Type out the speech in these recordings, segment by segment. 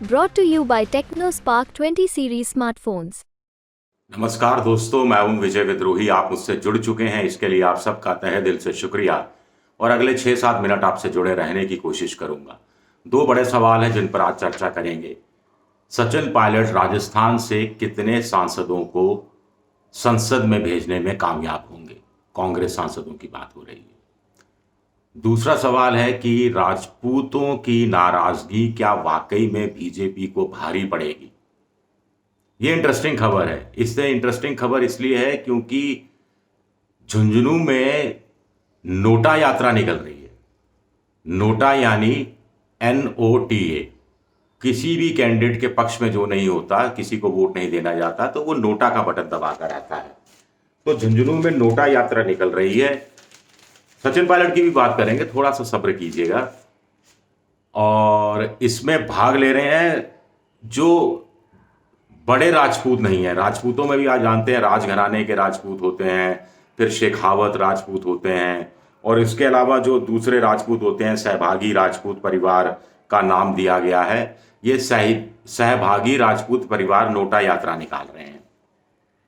brought to you by TechnoSpark 20 series smartphones। नमस्कार दोस्तों, मैं हूं विजय विद्रोही। आप मुझसे जुड़ चुके हैं, इसके लिए आप सबका तहे दिल से शुक्रिया। और अगले 6-7 मिनट आपसे जुड़े रहने की कोशिश करूंगा। दो बड़े सवाल हैं जिन पर आज चर्चा करेंगे। सचिन पायलट राजस्थान से कितने सांसदों को संसद में भेजने में कामयाब होंगे? कांग्रेस सांसदों की बात हो रही है। दूसरा सवाल है कि राजपूतों की नाराजगी क्या वाकई में बीजेपी को भारी पड़ेगी? ये इंटरेस्टिंग खबर है। इससे इंटरेस्टिंग खबर इसलिए है क्योंकि झुंझुनू में नोटा यात्रा निकल रही है। नोटा यानी NOTA। किसी भी कैंडिडेट के पक्ष में जो नहीं होता, किसी को वोट नहीं देना जाता, तो वो नोटा का बटन दबाकर रहता है। तो झुंझुनू में नोटा यात्रा निकल रही है। सचिन पायलट की भी बात करेंगे, थोड़ा सा सब्र कीजिएगा। और इसमें भाग ले रहे हैं जो बड़े राजपूत नहीं है। राजपूतों में भी आज जानते हैं, राजघराने के राजपूत होते हैं, फिर शेखावत राजपूत होते हैं, और इसके अलावा जो दूसरे राजपूत होते हैं, सहभागी राजपूत परिवार का नाम दिया गया है। ये सहभागी राजपूत परिवार नोटा यात्रा निकाल रहे हैं।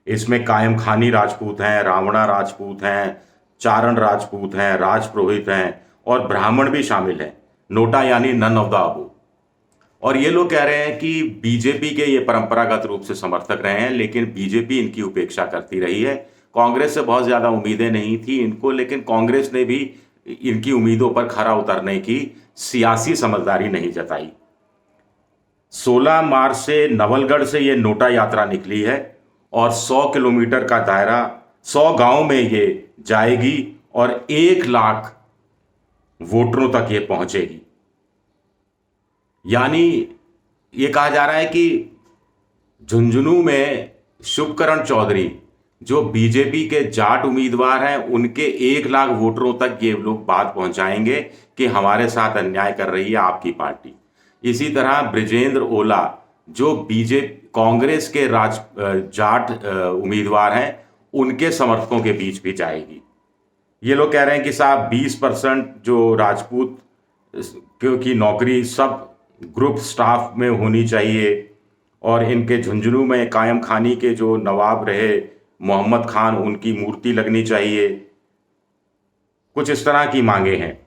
इसमें कायम खानी राजपूत हैं, रावणा राजपूत हैं, चारण राजपूत हैं, राजपुरोहित हैं और ब्राह्मण भी शामिल हैं। नोटा यानी नन ऑफ द अबो। और ये लोग कह रहे हैं कि बीजेपी के ये परंपरागत रूप से समर्थक रहे हैं, लेकिन बीजेपी इनकी उपेक्षा करती रही है। कांग्रेस से बहुत ज्यादा उम्मीदें नहीं थी इनको, लेकिन कांग्रेस ने भी इनकी उम्मीदों पर खरा उतरने की सियासी समझदारी नहीं जताई। 16 मार्च से नवलगढ़ से ये नोटा यात्रा निकली है और 100 किलोमीटर का दायरा, 100 गांव में ये जाएगी और 1 लाख वोटरों तक ये पहुंचेगी। यानी ये कहा जा रहा है कि झुंझुनू में शुभकरण चौधरी जो बीजेपी के जाट उम्मीदवार हैं, उनके 1 लाख वोटरों तक ये लोग बात पहुंचाएंगे कि हमारे साथ अन्याय कर रही है आपकी पार्टी। इसी तरह ब्रिजेंद्र ओला जो बीजेपी कांग्रेस के जाट उम्मीदवार हैं, उनके समर्थकों के बीच भी जाएगी। ये लोग कह रहे हैं कि साहब 20% जो राजपूत की नौकरी सब ग्रुप स्टाफ में होनी चाहिए, और इनके झुंझुनू में कायम खानी के जो नवाब रहे मोहम्मद खान, उनकी मूर्ति लगनी चाहिए। कुछ इस तरह की मांगे हैं।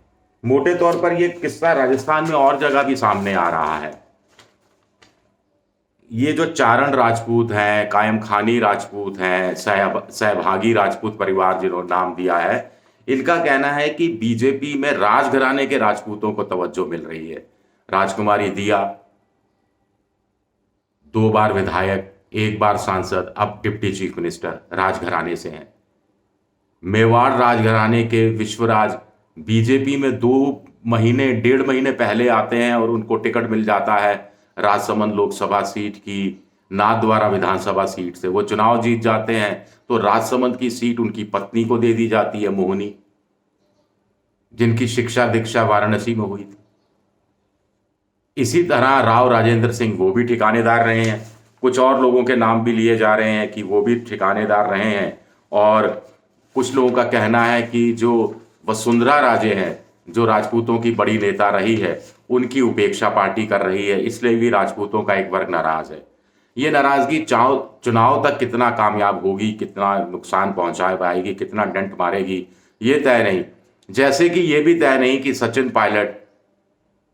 मोटे तौर पर यह किस्सा राजस्थान में और जगह भी सामने आ रहा है। ये जो चारण राजपूत हैं, कायम खानी राजपूत हैं, सहभागी राजपूत परिवार जिन्होंने नाम दिया है, इनका कहना है कि बीजेपी में राजघराने के राजपूतों को तवज्जो मिल रही है। राजकुमारी दिया 2 बार विधायक, 1 बार सांसद, अब डिप्टी चीफ मिनिस्टर राजघराने से हैं। मेवाड़ राजघराने के विश्वराज बीजेपी में 2 महीने 1.5 महीने पहले आते हैं और उनको टिकट मिल जाता है राजसमंद लोकसभा सीट की, नाथद्वारा विधानसभा सीट से। वो चुनाव जीत जाते हैं तो राजसमंद की सीट उनकी पत्नी को दे दी जाती है, मोहनी, जिनकी शिक्षा दीक्षा वाराणसी में हुई थी। इसी तरह राव राजेंद्र सिंह, वो भी ठिकानेदार रहे हैं। कुछ और लोगों के नाम भी लिए जा रहे हैं कि वो भी ठिकानेदार रहे हैं। और कुछ लोगों का कहना है कि जो वसुंधरा राजे हैं, जो राजपूतों की बड़ी नेता रही है, उनकी उपेक्षा पार्टी कर रही है, इसलिए भी राजपूतों का एक वर्ग नाराज है। ये नाराजगी चुनाव तक कितना कामयाब होगी, कितना नुकसान पहुंचा पाएगी, कितना डंट मारेगी, ये तय नहीं। जैसे कि ये भी तय नहीं कि सचिन पायलट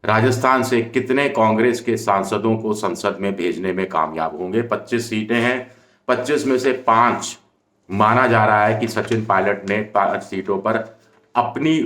राजस्थान से कितने कांग्रेस के सांसदों को संसद में भेजने में कामयाब होंगे। 25 सीटें हैं, 25 में से 5 माना जा रहा है कि सचिन पायलट ने 5 सीटों पर अपनी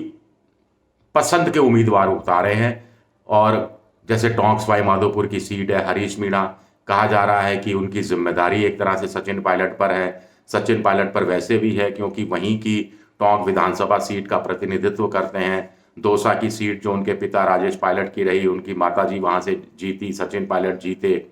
पसंद के उम्मीदवार उतारे हैं। और जैसे टोंक सवाई माधोपुर की सीट है, हरीश मीणा, कहा जा रहा है कि उनकी जिम्मेदारी एक तरह से सचिन पायलट पर है। सचिन पायलट पर वैसे भी है क्योंकि वहीं की टोंक विधानसभा सीट का प्रतिनिधित्व करते हैं। दौसा की सीट जो उनके पिता राजेश पायलट की रही, उनकी माताजी वहां से जीती, सचिन पायलट जीते।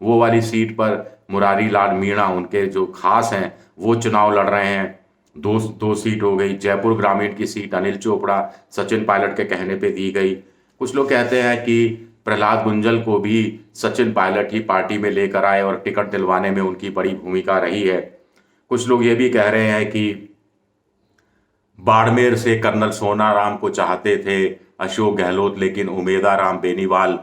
वो वाली सीट पर मुरारी लाल मीणा, उनके जो खास हैं, वो चुनाव लड़ रहे हैं। दो सीट हो गई। जयपुर ग्रामीण की सीट अनिल चोपड़ा सचिन पायलट के कहने पे दी गई। कुछ लोग कहते हैं कि प्रहलाद गुंजल को भी सचिन पायलट ही पार्टी में लेकर आए और टिकट दिलवाने में उनकी बड़ी भूमिका रही है। कुछ लोग ये भी कह रहे हैं कि बाड़मेर से कर्नल सोनाराम को चाहते थे अशोक गहलोत, लेकिन उमेदाराम बेनीवाल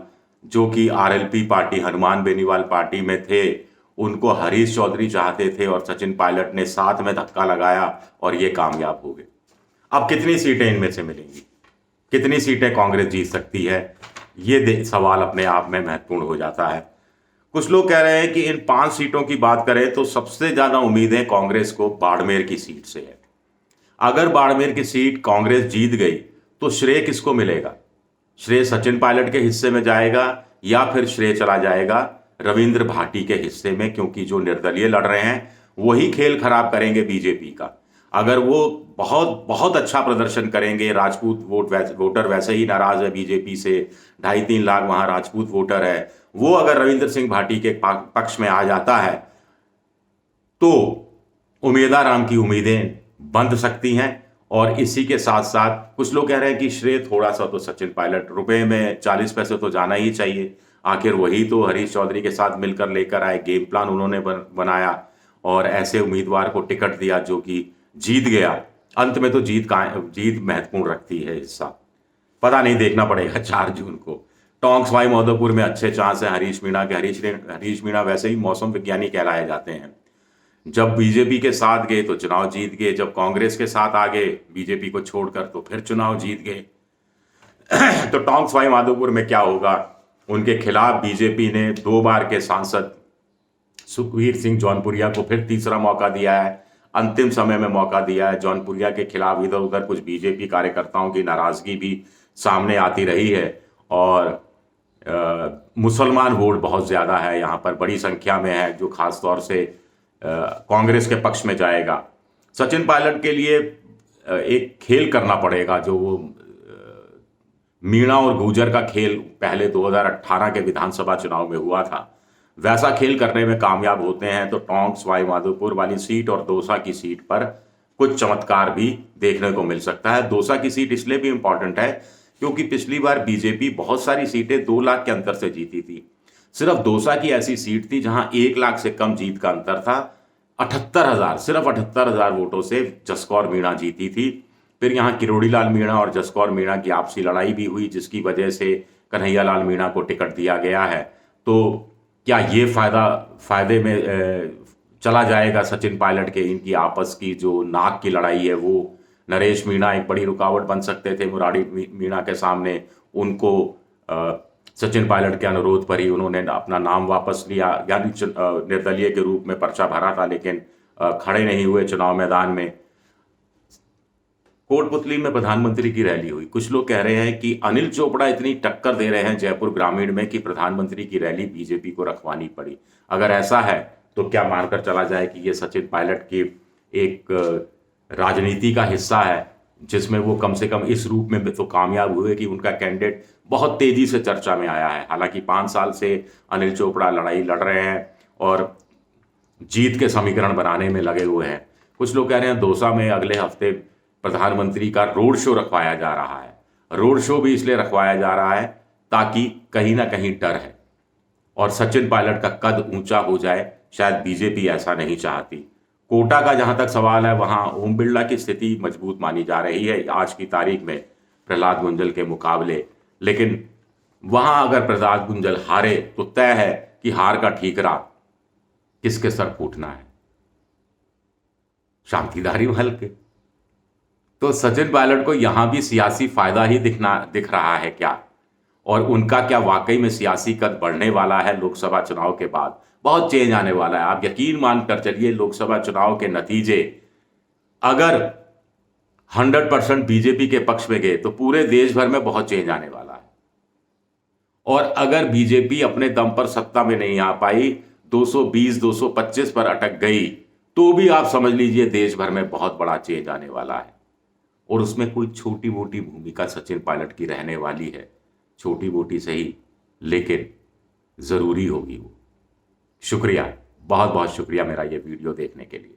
जो कि RLP party, Hanuman Beniwal party में थे, उनको हरीश चौधरी चाहते थे और सचिन पायलट ने साथ में धक्का लगाया और ये कामयाब हो गए। अब कितनी सीटें इनमें से मिलेंगी, कितनी सीटें कांग्रेस जीत सकती है, ये सवाल अपने आप में महत्वपूर्ण हो जाता है। कुछ लोग कह रहे हैं कि इन 5 सीटों की बात करें तो सबसे ज्यादा उम्मीदें कांग्रेस को बाड़मेर की सीट से है। अगर बाड़मेर की सीट कांग्रेस जीत गई तो श्रेय किसको मिलेगा? श्रेय सचिन पायलट के हिस्से में जाएगा या फिर श्रेय चला जाएगा रविंद्र भाटी के हिस्से में, क्योंकि जो निर्दलीय लड़ रहे हैं वही खेल खराब करेंगे बीजेपी का। अगर वो बहुत बहुत अच्छा प्रदर्शन करेंगे, राजपूत वोटर वैसे ही नाराज है बीजेपी से, 2.5-3 लाख वहां राजपूत वोटर है, वो अगर रविंद्र सिंह भाटी के पक्ष में आ जाता है तो उम्मीदाराम की उम्मीदें बंध सकती हैं। और इसी के साथ साथ कुछ लोग कह रहे हैं कि श्रेय थोड़ा सा तो सचिन पायलट, रुपए में 40 पैसे तो जाना ही चाहिए, आखिर वही तो हरीश चौधरी के साथ मिलकर लेकर आए, गेम प्लान उन्होंने बनाया और ऐसे उम्मीदवार को टिकट दिया जो कि जीत गया। अंत में तो जीत महत्वपूर्ण रखती है हिस्सा। पता नहीं, देखना पड़ेगा 4 जून को। टोंक सवाई माधोपुर में अच्छे चांस हैं हरीश मीणा के। हरीश मीणा वैसे ही मौसम विज्ञानी कहलाए जाते हैं। जब बीजेपी के साथ गए तो चुनाव जीत गए, जब कांग्रेस के साथ आ गए बीजेपी को छोड़कर तो फिर चुनाव जीत गए। तो टोंक सवाई माधोपुर में क्या होगा? उनके खिलाफ बीजेपी ने 2 बार के सांसद सुखवीर सिंह जौनपुरिया को फिर तीसरा मौका दिया है, अंतिम समय में मौका दिया है। जौनपुरिया के खिलाफ इधर उधर कुछ बीजेपी कार्यकर्ताओं की नाराजगी भी सामने आती रही है और मुसलमान वोट बहुत ज़्यादा है यहाँ पर, बड़ी संख्या में है, जो खास तौर से कांग्रेस के पक्ष में जाएगा। सचिन पायलट के लिए एक खेल करना पड़ेगा, जो वो मीणा और गुर्जर का खेल पहले 2018 के विधानसभा चुनाव में हुआ था, वैसा खेल करने में कामयाब होते हैं तो टोंक सवाई माधोपुर वाली सीट और दौसा की सीट पर कुछ चमत्कार भी देखने को मिल सकता है। दौसा की सीट इसलिए भी इंपॉर्टेंट है क्योंकि पिछली बार बीजेपी बहुत सारी सीटें 2 लाख के अंतर से जीती थी। सिर्फ दौसा की ऐसी सीट थी जहां 1 लाख से कम जीत का अंतर था। 78,000, सिर्फ 78,000 वोटों से जसकौर मीणा जीती थी। फिर यहाँ किरोड़ीलाल मीणा और जसकौर मीणा की आपसी लड़ाई भी हुई, जिसकी वजह से कन्हैयालाल मीणा को टिकट दिया गया है। तो क्या ये फायदे में चला जाएगा सचिन पायलट के? इनकी आपस की जो नाक की लड़ाई है वो, नरेश मीणा एक बड़ी रुकावट बन सकते थे मुरारी मीणा के सामने। उनको सचिन पायलट के अनुरोध पर ही उन्होंने अपना नाम वापस लिया, यानी निर्दलीय के रूप में पर्चा भरा था, लेकिन खड़े नहीं हुए चुनाव मैदान में। कोटपुतली में प्रधानमंत्री की रैली हुई। कुछ लोग कह रहे हैं कि अनिल चोपड़ा इतनी टक्कर दे रहे हैं जयपुर ग्रामीण में कि प्रधानमंत्री की रैली बीजेपी को रखवानी पड़ी। अगर ऐसा है तो क्या मानकर चला जाए कि ये सचिन पायलट की एक राजनीति का हिस्सा है, जिसमें वो कम से कम इस रूप में तो कामयाब हुए कि उनका कैंडिडेट बहुत तेजी से चर्चा में आया है। हालांकि 5 साल से अनिल चोपड़ा लड़ाई लड़ रहे हैं और जीत के समीकरण बनाने में लगे हुए हैं। कुछ लोग कह रहे हैं दौसा में अगले हफ्ते प्रधानमंत्री का रोड शो रखवाया जा रहा है। रोड शो भी इसलिए रखवाया जा रहा है ताकि कहीं ना कहीं डर है और सचिन पायलट का कद ऊंचा हो जाए। शायद बीजेपी ऐसा नहीं चाहती। कोटा का जहां तक सवाल है, वहां ओम बिरला की स्थिति मजबूत मानी जा रही है आज की तारीख में प्रहलाद गुंजल के मुकाबले। लेकिन वहां अगर प्रहलाद गुंजल हारे तो तय है कि हार का ठीकरा किसके सर फूटना है, शांतिधारी महल के। तो सचिन पायलट को यहां भी सियासी फायदा ही दिख रहा है क्या? और उनका क्या वाकई में सियासी कद बढ़ने वाला है लोकसभा चुनाव के बाद? बहुत चेंज आने वाला है। आप यकीन मानकर चलिए, लोकसभा चुनाव के नतीजे अगर 100% बीजेपी के पक्ष में गए तो पूरे देश भर में बहुत चेंज आने वाला है। और अगर बीजेपी अपने दम पर सत्ता में नहीं आ पाई, 220, 225 पर अटक गई, तो भी आप समझ लीजिए देश भर में बहुत बड़ा चेंज आने वाला है। और उसमें कोई छोटी मोटी भूमिका सचिन पायलट की रहने वाली है, छोटी मोटी सही, लेकिन ज़रूरी होगी वो। शुक्रिया, बहुत बहुत शुक्रिया मेरा ये वीडियो देखने के लिए।